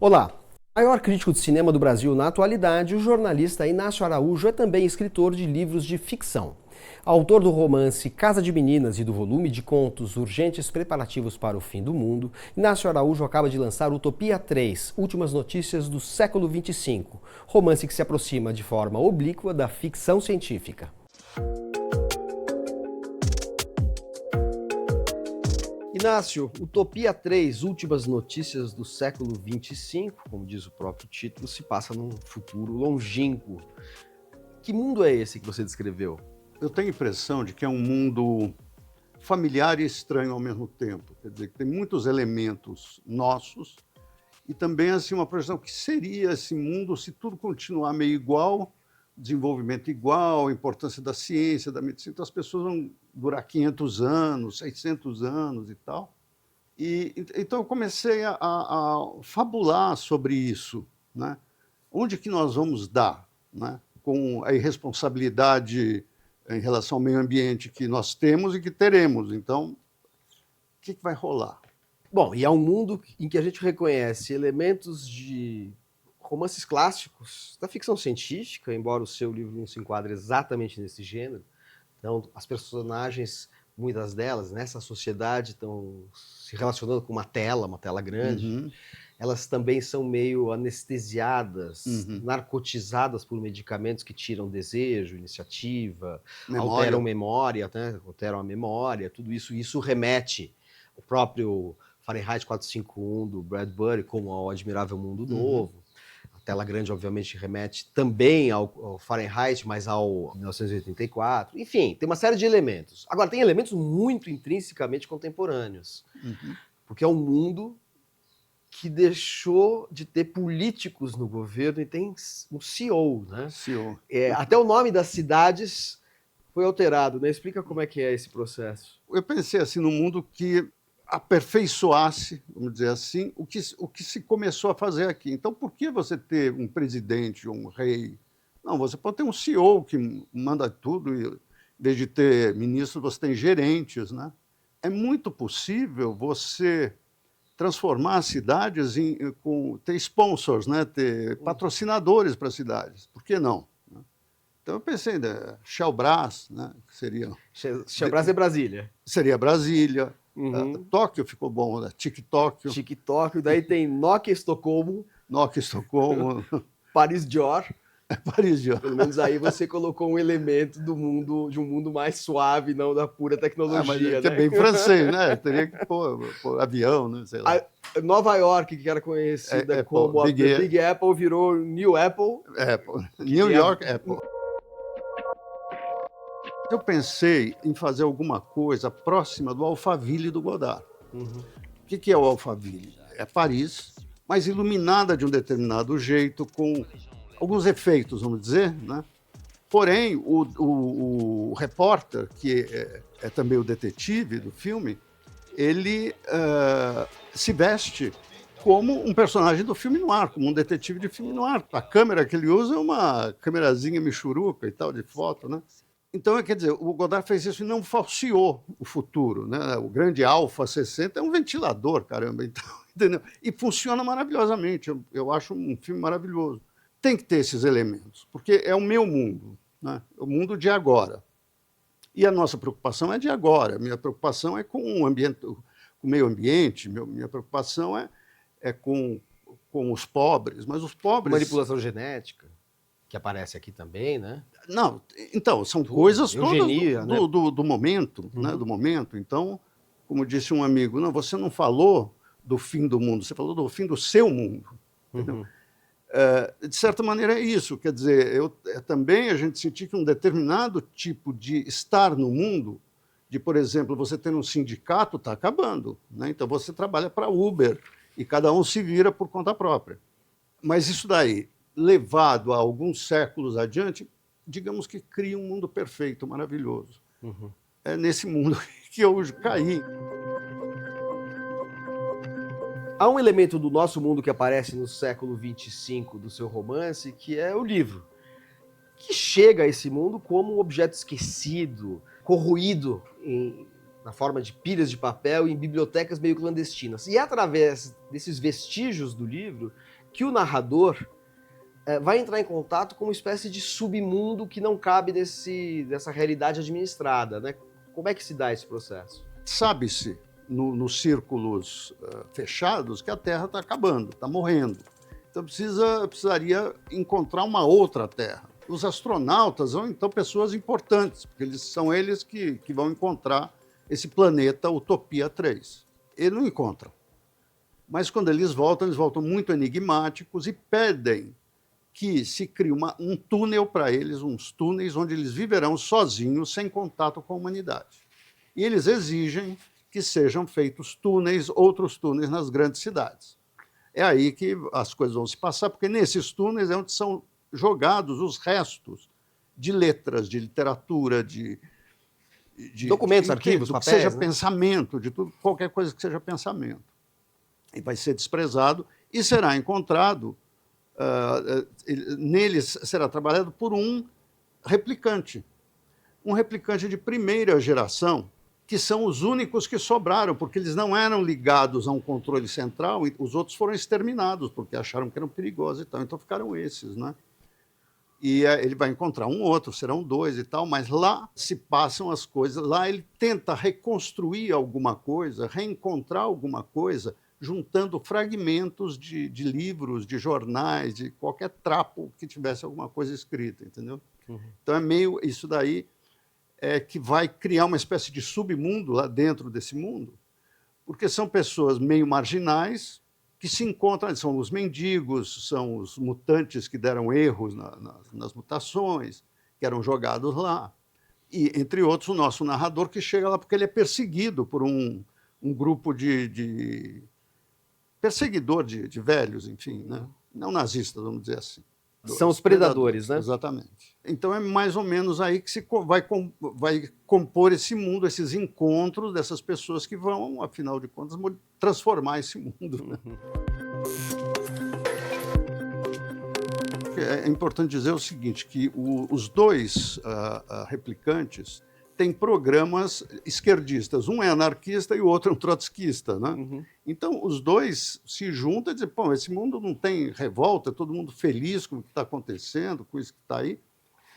Olá! Maior crítico de cinema do Brasil na atualidade, o jornalista Inácio Araújo é também escritor de livros de ficção. Autor do romance Casa de Meninas e do volume de contos Urgentes Preparativos para o Fim do Mundo, Inácio Araújo acaba de lançar Utopia 3, Últimas Notícias do Século XXV, romance que se aproxima de forma oblíqua da ficção científica. Inácio, Utopia 3, Últimas Notícias do Século XXV, como diz o próprio título, se passa num futuro longínquo. Que mundo é esse que você descreveu? Eu tenho a impressão de que é um mundo familiar e estranho ao mesmo tempo. Quer dizer, que tem muitos elementos nossos e também assim, uma projeção que seria esse mundo se tudo continuar meio igual, desenvolvimento igual, a importância da ciência, da medicina. Então as pessoas vão durar 500 anos, 600 anos e tal. Então eu comecei a fabular sobre isso, né? Onde que nós vamos dar, né? Com a irresponsabilidade em relação ao meio ambiente que nós temos e que teremos. Então, o que vai rolar? Bom, e é um mundo em que a gente reconhece elementos de romances clássicos da ficção científica, embora o seu livro não se enquadre exatamente nesse gênero. Então, as personagens, muitas delas, nessa sociedade, estão se relacionando com uma tela grande. Uhum. Elas também são meio anestesiadas, narcotizadas por medicamentos que tiram desejo, iniciativa, alteram memória, né? Alteram a memória, tudo isso. Isso remete ao próprio Fahrenheit 451 do Bradbury, como ao Admirável Mundo Novo. A tela grande, obviamente, remete também ao Fahrenheit, mas ao 1984. Enfim, tem uma série de elementos. Agora, tem elementos muito intrinsecamente contemporâneos, porque é um mundo que deixou de ter políticos no governo e tem um CEO, né? CEO. Até o nome das cidades foi alterado, né? Explica como é que é esse processo. Eu pensei assim, num mundo que aperfeiçoasse, vamos dizer assim, o que se começou a fazer aqui. Então, por que você ter um presidente ou um rei? Não, você pode ter um CEO que manda tudo, e, em vez de ter ministros, você tem gerentes, né? É muito possível você transformar as cidades ter sponsors, né? Ter patrocinadores para as cidades. Por que não? Então eu pensei, né? Shellbras, né? Que seria... Shellbras é Brasília. Seria Brasília. Tóquio ficou bom, né? TikTok. TikTok, daí tem Nokia Estocolmo. Nokia Estocolmo. Paris Dior. Paris Dior. Pelo menos aí você colocou um elemento do mundo, de um mundo mais suave, não da pura tecnologia. Mas é, né? Que é bem francês, né? Teria que pôr avião, né? Sei lá. Nova York, que era conhecida como Big Apple, virou New Apple. New York Apple. Eu pensei em fazer alguma coisa próxima do Alphaville do Godard. O que é o Alphaville? É Paris, mas iluminada de um determinado jeito, com alguns efeitos, vamos dizer, né? Porém, o repórter, que é também o detetive do filme, ele se veste como um personagem do filme noir, como um detetive de filme noir. A câmera que ele usa é uma câmerazinha michuruca e tal, de foto, né? Então, quer dizer, o Godard fez isso e não falseou o futuro, né? O grande Alfa 60 é um ventilador, caramba, então, entendeu? E funciona maravilhosamente, eu acho um filme maravilhoso. Tem que ter esses elementos, porque é o meu mundo, né? É o mundo de agora. E a nossa preocupação é de agora, minha preocupação é com o ambiente, com o meio ambiente, minha preocupação é com os pobres, mas os pobres... Manipulação genética, que aparece aqui também, né? Não, então, são coisas eugenia, todas do momento, né? Do momento. Então, como disse um amigo, não, você não falou do fim do mundo, você falou do fim do seu mundo. Entendeu? De certa maneira é isso, quer dizer, também a gente sentir que um determinado tipo de estar no mundo, de, por exemplo, você ter um sindicato, está acabando, né? Então você trabalha para Uber e cada um se vira por conta própria. Mas isso daí, levado a alguns séculos adiante, digamos que cria um mundo perfeito, maravilhoso. É nesse mundo que eu caí. Há um elemento do nosso mundo que aparece no século XXV do seu romance, que é o livro, que chega a esse mundo como um objeto esquecido, corroído na forma de pilhas de papel em bibliotecas meio clandestinas. E é através desses vestígios do livro que o narrador vai entrar em contato com uma espécie de submundo que não cabe dessa realidade administrada, né? Como é que se dá esse processo? Sabe-se, nos círculos fechados, que a Terra está acabando, está morrendo. Então precisaria encontrar uma outra Terra. Os astronautas são, então, pessoas importantes, porque são eles que vão encontrar esse planeta Utopia 3. Eles não encontram. Mas quando eles voltam muito enigmáticos e pedem que se crie um túnel para eles, uns túneis onde eles viverão sozinhos, sem contato com a humanidade. E eles exigem que sejam feitos outros túneis nas grandes cidades. É aí que as coisas vão se passar, porque nesses túneis é onde são jogados os restos de letras, de literatura, de documentos, arquivos, papéis, que seja, né? Pensamento, de tudo, qualquer coisa que seja pensamento. E vai ser desprezado e será encontrado, neles será trabalhado por um replicante de primeira geração, que são os únicos que sobraram, porque eles não eram ligados a um controle central, e os outros foram exterminados, porque acharam que eram perigosos e tal, então ficaram esses, né? E ele vai encontrar um outro, serão 2 e tal, mas lá se passam as coisas, lá ele tenta reconstruir alguma coisa, reencontrar alguma coisa, juntando fragmentos de livros, de jornais, de qualquer trapo que tivesse alguma coisa escrita, entendeu? Uhum. Então é meio isso daí que vai criar uma espécie de submundo lá dentro desse mundo, porque são pessoas meio marginais, que se encontram, são os mendigos, são os mutantes que deram erros nas mutações, que eram jogados lá. E, entre outros, o nosso narrador, que chega lá porque ele é perseguido por um grupo de perseguidor de velhos, enfim, né? Não nazistas, vamos dizer assim. São os predadores, né? Exatamente. Então é mais ou menos aí que se vai compor esse mundo, esses encontros dessas pessoas que vão, afinal de contas, transformar esse mundo. Né? É importante dizer o seguinte, que os 2 replicantes têm programas esquerdistas. Um é anarquista e o outro é um trotskista, né? Uhum. Então, os 2 se juntam e dizem, pô, esse mundo não tem revolta, todo mundo feliz com o que está acontecendo, com isso que está aí.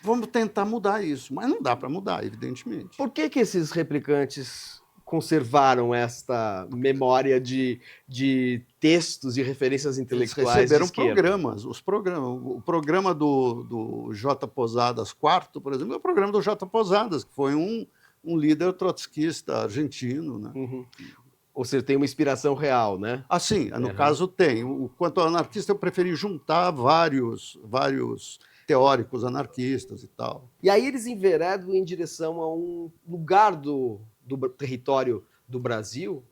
Vamos tentar mudar isso. Mas não dá para mudar, evidentemente. Por que esses replicantes conservaram esta memória de textos e referências intelectuais? Eles receberam programas. O programa do J. Posadas IV, por exemplo, é o programa do J. Posadas, que foi um líder trotskista argentino. Né? Uhum. Ou seja, tem uma inspiração real, né? Ah, sim, no caso tem. Quanto ao anarquista, eu preferi juntar vários teóricos anarquistas e tal. E aí eles enveredam em direção a um lugar do território do Brasil,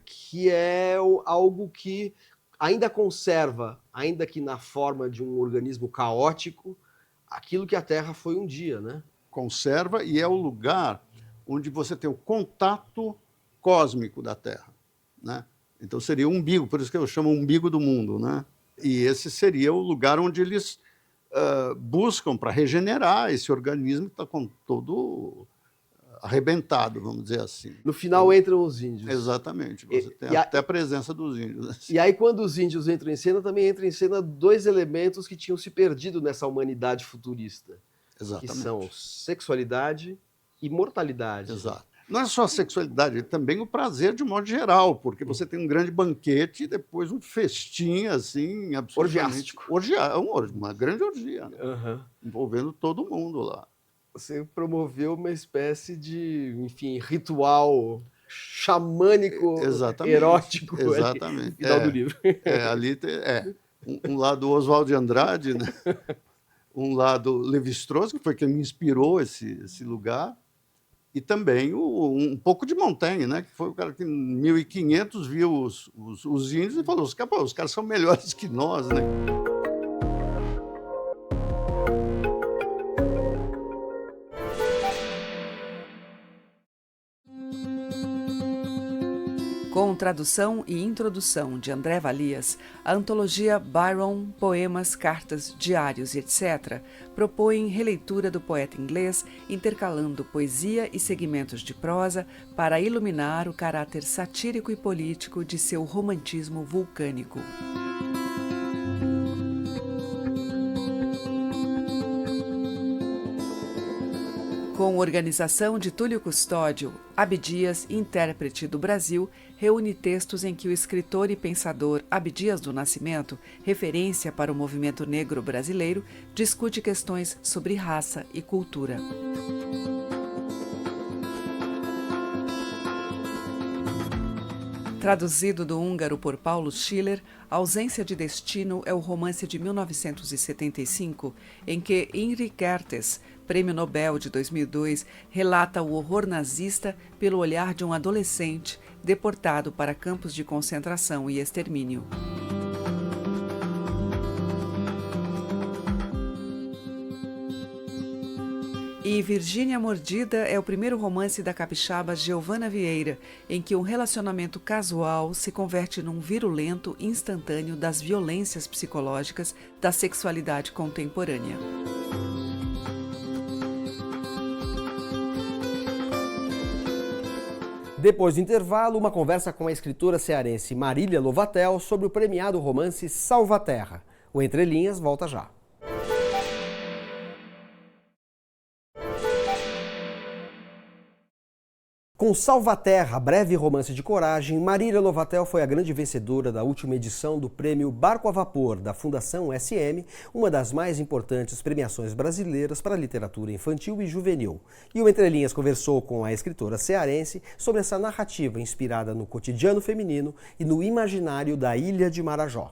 que é algo que ainda conserva, ainda que na forma de um organismo caótico, aquilo que a Terra foi um dia, né? Conserva, e é o lugar onde você tem o contato cósmico da Terra, né? Então seria o umbigo, por isso que eu chamo umbigo do mundo, né? E esse seria o lugar onde eles buscam para regenerar esse organismo que está com todo arrebentado, vamos dizer assim. No final entram os índios. Exatamente, você tem até a presença dos índios. Assim. E aí, quando os índios entram em cena, também entram em cena 2 elementos que tinham se perdido nessa humanidade futurista. Exatamente. Que são sexualidade e mortalidade. Exato. Não é só a sexualidade, é também o prazer de modo geral, porque você tem um grande banquete e depois um festim, assim, absolutamente... Orgiástico. Uma grande orgia, né? Uhum. Envolvendo todo mundo lá. Você promoveu uma espécie de, enfim, ritual xamânico, erótico. Exatamente. Ali, final do livro. Ali um lado Oswald de Andrade, né? Um lado Levi-Strauss, que foi quem me inspirou esse lugar, e também um pouco de Montaigne, né? Que foi o cara que em 1500 viu os índios e falou, os caras são melhores que nós, né? Com tradução e introdução de André Valias, a antologia Byron, Poemas, Cartas, Diários, etc., propõe releitura do poeta inglês, intercalando poesia e segmentos de prosa para iluminar o caráter satírico e político de seu romantismo vulcânico. Com organização de Túlio Custódio, Abdias, intérprete do Brasil, reúne textos em que o escritor e pensador Abdias do Nascimento, referência para o movimento negro brasileiro, discute questões sobre raça e cultura. Traduzido do húngaro por Paulo Schiller, Ausência de Destino é o romance de 1975 em que Henri Kertész, Prêmio Nobel de 2002, relata o horror nazista pelo olhar de um adolescente deportado para campos de concentração e extermínio. E Virgínia Mordida é o primeiro romance da capixaba Giovana Vieira, em que um relacionamento casual se converte num virulento instantâneo das violências psicológicas da sexualidade contemporânea. Depois do intervalo, uma conversa com a escritora cearense Marília Lovatel sobre o premiado romance Salvaterra. O Entre Linhas volta já. Com Salvaterra, breve romance de coragem, Marília Lovatel foi a grande vencedora da última edição do prêmio Barco a Vapor, da Fundação SM, uma das mais importantes premiações brasileiras para a literatura infantil e juvenil. E o Entre Linhas conversou com a escritora cearense sobre essa narrativa inspirada no cotidiano feminino e no imaginário da Ilha de Marajó.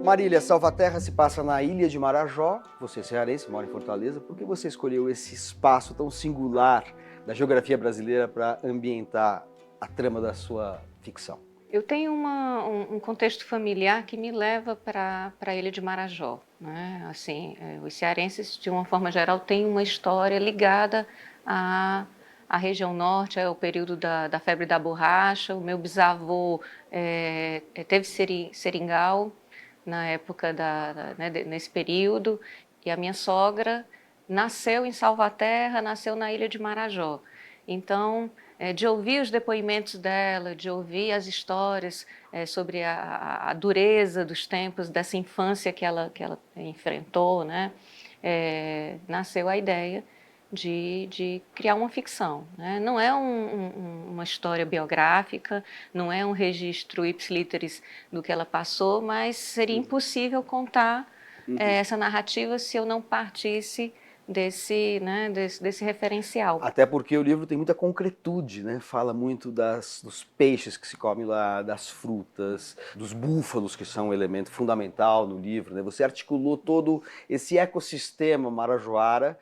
Marília, Salvaterra se passa na Ilha de Marajó. Você é cearense, mora em Fortaleza. Por que você escolheu esse espaço tão singular da geografia brasileira para ambientar a trama da sua ficção? Eu tenho um contexto familiar que me leva para a Ilha de Marajó, né? Assim, os cearenses, de uma forma geral, têm uma história ligada à região norte, ao período da febre da borracha. O meu bisavô teve seringal na época, nesse período, e a minha sogra nasceu em Salvaterra, nasceu na Ilha de Marajó. Então, de ouvir os depoimentos dela, de ouvir as histórias sobre a dureza dos tempos, dessa infância que ela enfrentou, né, nasceu a ideia de criar uma ficção, né? Não é uma história biográfica, não é um registro ipsiliteris do que ela passou, mas seria impossível contar essa narrativa se eu não partisse desse referencial. Até porque o livro tem muita concretude, né? Fala muito dos peixes que se comem lá, das frutas, dos búfalos, que são um elemento fundamental no livro, né? Você articulou todo esse ecossistema marajoara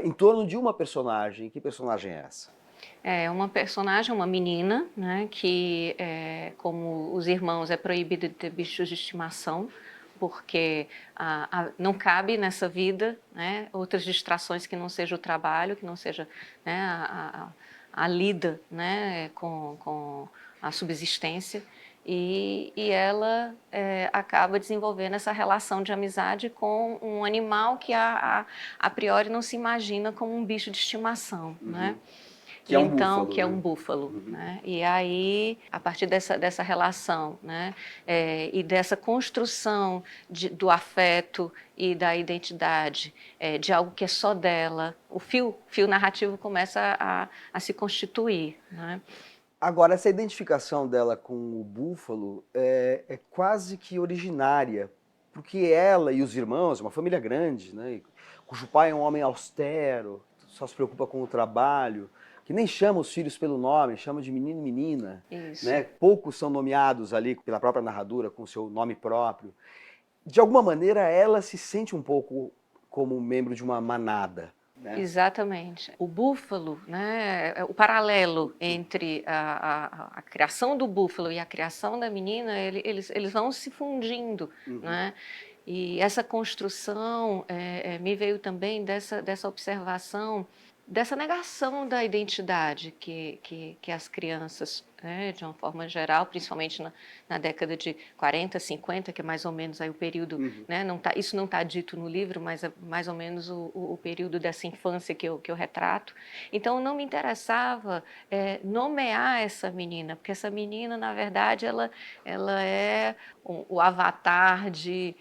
em torno de uma personagem. Que personagem é essa? É uma personagem, uma menina, né, que, como os irmãos, é proibida de ter bichos de estimação, porque não cabe nessa vida, né, outras distrações que não seja o trabalho, que não seja, né, a lida, né, com a subsistência. E ela acaba desenvolvendo essa relação de amizade com um animal que a priori não se imagina como um bicho de estimação, né? Que é um búfalo, que é um búfalo, né? E aí, a partir dessa relação, né, e dessa construção do afeto e da identidade, de algo que é só dela, o fio narrativo começa a se constituir, né? Agora, essa identificação dela com o búfalo é quase que originária, porque ela e os irmãos, uma família grande, né, cujo pai é um homem austero, só se preocupa com o trabalho, que nem chama os filhos pelo nome, chama de menino e menina. Isso. Né? Poucos são nomeados ali pela própria narradora, com seu nome próprio. De alguma maneira, ela se sente um pouco como um membro de uma manada. Né? Exatamente. O búfalo, né, o paralelo entre a criação do búfalo e a criação da menina, eles vão se fundindo, né? E essa construção me veio também dessa observação, dessa negação da identidade que as crianças, né, de uma forma geral, principalmente na década de 40, 50, que é mais ou menos aí o período, né, isso não está dito no livro, mas é mais ou menos o período dessa infância que eu retrato. Então, não me interessava nomear essa menina, porque essa menina, na verdade, ela é o avatar de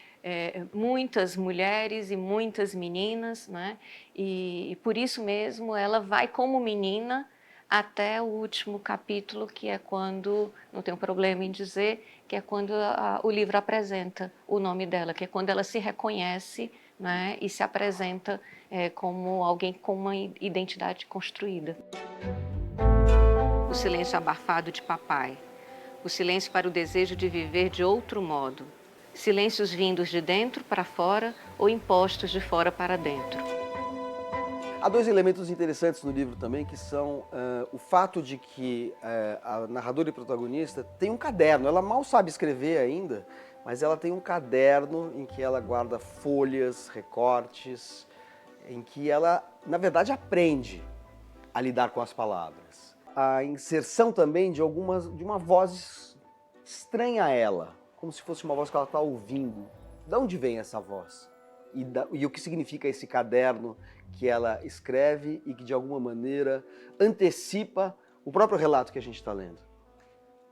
muitas mulheres e muitas meninas, né? E por isso mesmo ela vai como menina até o último capítulo, que é quando, não tenho problema em dizer, que é quando o livro apresenta o nome dela, que é quando ela se reconhece, né, e se apresenta como alguém com uma identidade construída. O silêncio abafado de papai, o silêncio para o desejo de viver de outro modo, silêncios vindos de dentro para fora ou impostos de fora para dentro. Há dois elementos interessantes no livro também, que são o fato de que a narradora e protagonista tem um caderno. Ela mal sabe escrever ainda, mas ela tem um caderno em que ela guarda folhas, recortes, em que ela, na verdade, aprende a lidar com as palavras. A inserção também de uma voz estranha a ela, como se fosse uma voz que ela está ouvindo. De onde vem essa voz? E o que significa esse caderno que ela escreve e que, de alguma maneira, antecipa o próprio relato que a gente está lendo?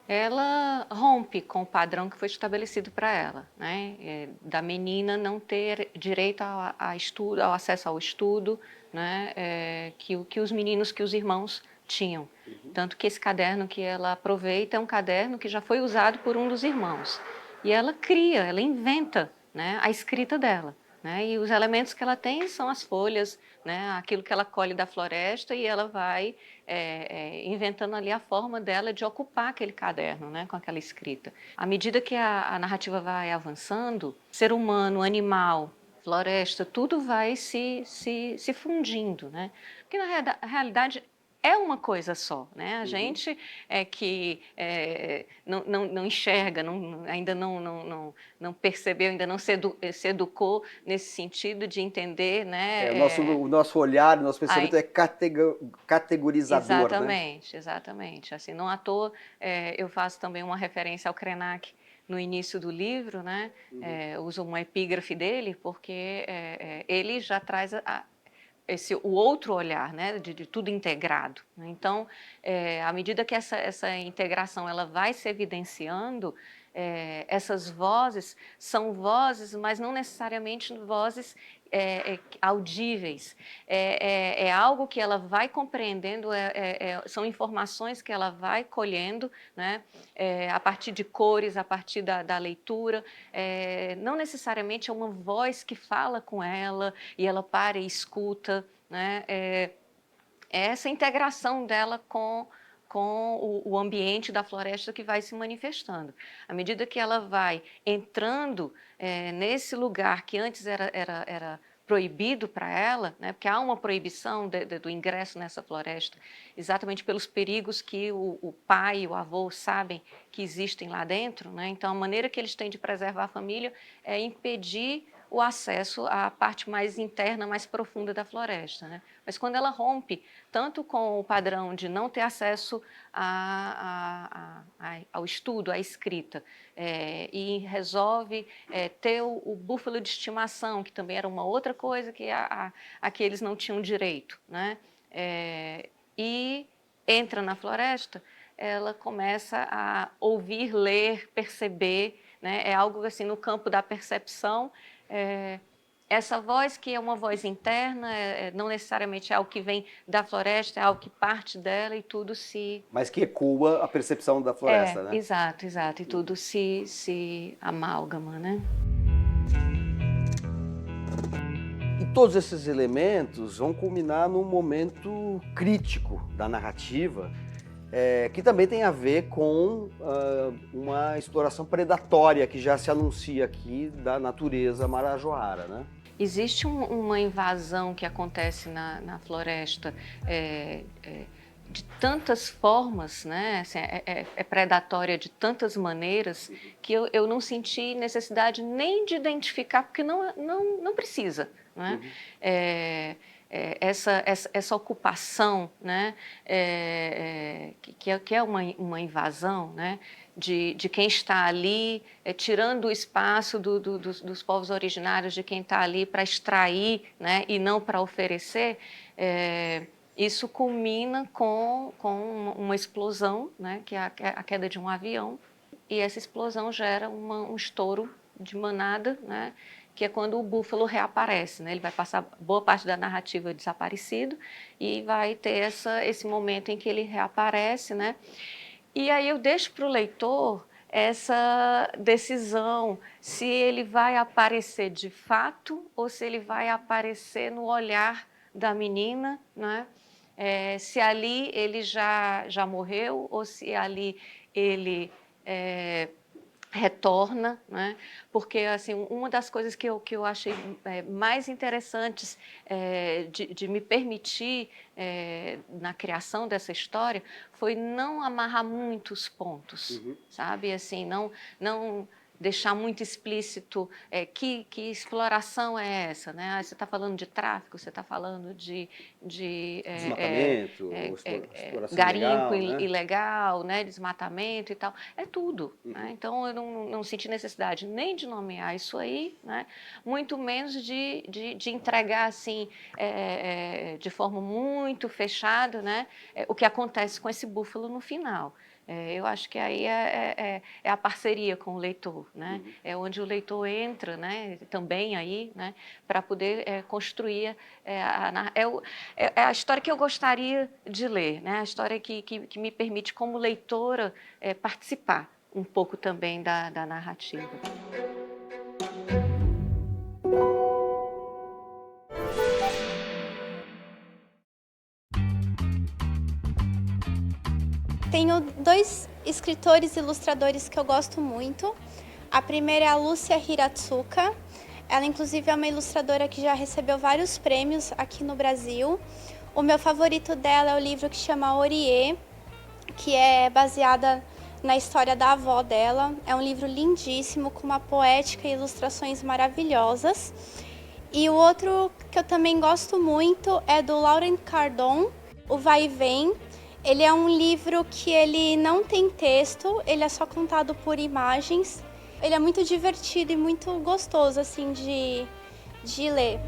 Ela rompe com o padrão que foi estabelecido para ela, né? Da menina não ter direito ao acesso ao estudo, né? Que os meninos, que os irmãos tinham. Tanto que esse caderno que ela aproveita é um caderno que já foi usado por um dos irmãos. E ela cria, ela inventa, né, a escrita dela. Né? E os elementos que ela tem são as folhas, né? Aquilo que ela colhe da floresta, e ela vai inventando ali a forma dela de ocupar aquele caderno, né? Com aquela escrita. À medida que a narrativa vai avançando, ser humano, animal, floresta, tudo vai se fundindo. Né? Porque na realidade é uma coisa só, né? A gente que não enxerga, ainda não percebeu, ainda não se educou nesse sentido de entender, né? O nosso olhar, o nosso pensamento é categorizador, exatamente, né? Exatamente. Assim, não à toa, eu faço também uma referência ao Krenak no início do livro, né? Uso uma epígrafe dele, porque ele já traz o outro olhar, né, de tudo integrado. Então, à medida que essa integração ela vai se evidenciando, essas vozes são vozes, mas não necessariamente vozes audíveis. É algo que ela vai compreendendo, são informações que ela vai colhendo, né, a partir de cores, a partir da leitura. Não necessariamente é uma voz que fala com ela e ela para e escuta. Né? É essa integração dela com o ambiente da floresta que vai se manifestando. À medida que ela vai entrando nesse lugar que antes era proibido para ela, né? Porque há uma proibição do ingresso nessa floresta, exatamente pelos perigos que o pai e o avô sabem que existem lá dentro. Né? Então, a maneira que eles têm de preservar a família é impedir o acesso à parte mais interna, mais profunda da floresta. Né? Mas quando ela rompe tanto com o padrão de não ter acesso ao estudo, à escrita, e resolve ter o búfalo de estimação, que também era uma outra coisa que eles não tinham direito, né? E entra na floresta, ela começa a ouvir, ler, perceber, né? É algo assim no campo da percepção. Essa voz que é uma voz interna, não necessariamente é algo que vem da floresta, é algo que parte dela e tudo se... Mas que ecoa a percepção da floresta, né? Exato, e tudo se amálgama, né? E todos esses elementos vão culminar num momento crítico da narrativa, que também tem a ver com uma exploração predatória que já se anuncia aqui da natureza marajoara, né? Existe uma invasão que acontece na floresta de tantas formas, né? Assim, é predatória de tantas maneiras que eu não senti necessidade nem de identificar, porque não precisa. Né? Essa ocupação, né? Que é uma invasão, né? De quem está ali, tirando o espaço dos povos originários, de quem está ali para extrair, né? E não para oferecer, isso culmina com uma explosão, né? Que é a queda de um avião, e essa explosão gera um estouro de manada, né? Que é quando o búfalo reaparece, né? Ele vai passar boa parte da narrativa desaparecido e vai ter esse momento em que ele reaparece, né? E aí eu deixo para o leitor essa decisão se ele vai aparecer de fato ou se ele vai aparecer no olhar da menina, né? Se ali ele já morreu ou se ali ele retorna, né? Porque assim, uma das coisas que eu achei mais interessantes de me permitir na criação dessa história foi não amarrar muitos pontos, sabe? Assim, não deixar muito explícito que exploração é essa, né? Você está falando de tráfico, você está falando de desmatamento, exploração garimpo ilegal, né? ilegal, né? Desmatamento e tal, é tudo. Né? Então eu não senti necessidade nem de nomear isso aí, né? Muito menos de entregar assim de forma muito fechada, né? O que acontece com esse búfalo no final. Eu acho que aí é a parceria com o leitor, né? É onde o leitor entra, né? Também aí, né? Para poder construir a história que eu gostaria de ler, né? A história que me permite, como leitora, participar um pouco também da narrativa. Tenho 2 escritores e ilustradores que eu gosto muito. A primeira é a Lúcia Hiratsuka. Ela, inclusive, é uma ilustradora que já recebeu vários prêmios aqui no Brasil. O meu favorito dela é o livro que chama Orie, que é baseada na história da avó dela. É um livro lindíssimo, com uma poética e ilustrações maravilhosas. E o outro que eu também gosto muito é do Laurent Cardon, O Vai e Vem. Ele é um livro que ele não tem texto, ele é só contado por imagens. Ele é muito divertido e muito gostoso assim de ler.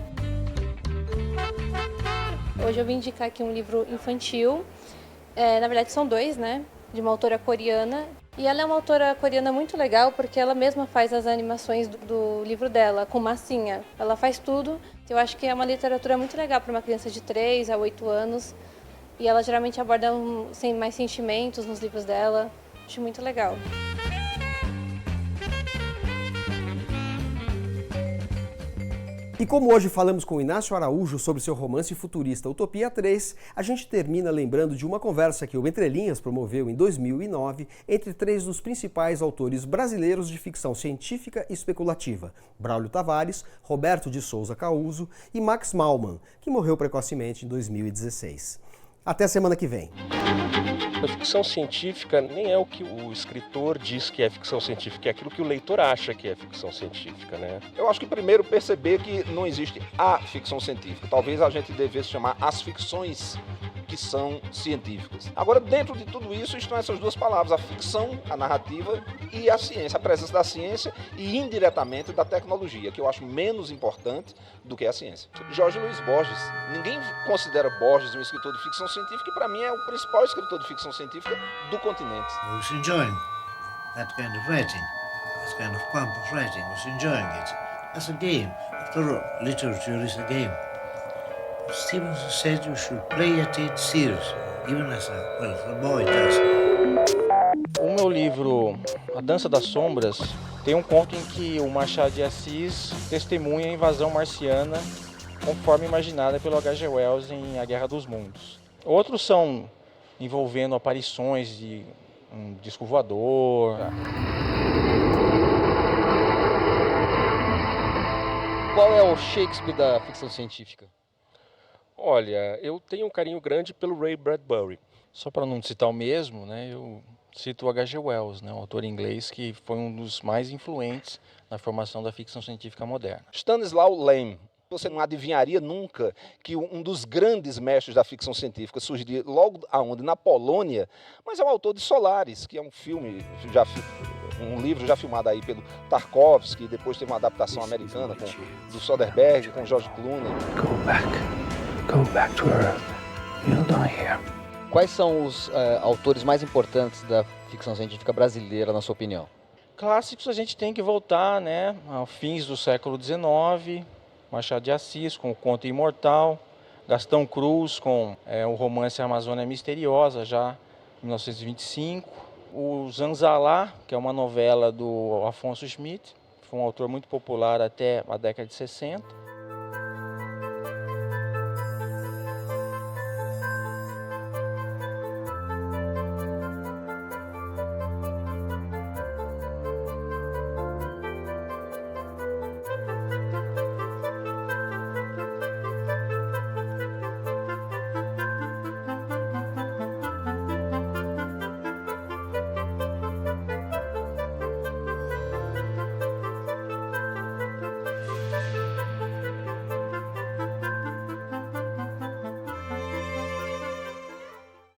Hoje eu vim indicar aqui um livro infantil, na verdade são 2, né? De uma autora coreana. E ela é uma autora coreana muito legal porque ela mesma faz as animações do livro dela, com massinha. Ela faz tudo. Eu acho que é uma literatura muito legal para uma criança de 3 a 8 anos. E ela geralmente aborda mais sentimentos nos livros dela. Acho muito legal. E como hoje falamos com Inácio Araújo sobre seu romance futurista Utopia 3, a gente termina lembrando de uma conversa que o Entre Linhas promoveu em 2009 entre 3 dos principais autores brasileiros de ficção científica e especulativa, Braulio Tavares, Roberto de Souza Causo e Max Malman, que morreu precocemente em 2016. Até semana que vem. A ficção científica nem é o que o escritor diz que é ficção científica, é aquilo que o leitor acha que é ficção científica, né? Eu acho que primeiro perceber que não existe a ficção científica. Talvez a gente devesse chamar as ficções que são científicas. Agora, dentro de tudo isso estão essas 2 palavras, a ficção, a narrativa e a ciência, a presença da ciência e indiretamente da tecnologia, que eu acho menos importante do que a ciência. Jorge Luiz Borges. Ninguém considera Borges um escritor de ficção científica e para mim é o principal escritor de ficção científica do continente. I was enjoying that kind of writing, that kind of pompous writing. I was enjoying it as a game. After all, literature is a game. Stevenson said you should play at it seriously, even as a boy does. O meu livro, A Dança das Sombras, tem um conto em que o Machado de Assis testemunha a invasão marciana conforme imaginada pelo H.G. Wells em A Guerra dos Mundos. Outros são envolvendo aparições de um disco voador. Qual é o Shakespeare da ficção científica? Olha, eu tenho um carinho grande pelo Ray Bradbury. Só para não citar o mesmo, né, eu cito o H.G. Wells, né, um autor inglês que foi um dos mais influentes na formação da ficção científica moderna. Stanislaw Lem. Você não adivinharia nunca que um dos grandes mestres da ficção científica surgiria logo aonde? Na Polônia, mas é o autor de Solaris, que é um filme, um livro já filmado aí pelo Tarkovsky, depois teve uma adaptação americana do Soderbergh, com George Clooney. Go back to Earth. You'll die here. Quais são os autores mais importantes da ficção científica brasileira, na sua opinião? Clássicos a gente tem que voltar, né, aos fins do século XIX, Machado de Assis com O Conto Imortal, Gastão Cruz com o romance Amazônia Misteriosa, já em 1925, o Zanzalá, que é uma novela do Afonso Schmidt, foi um autor muito popular até a década de 60.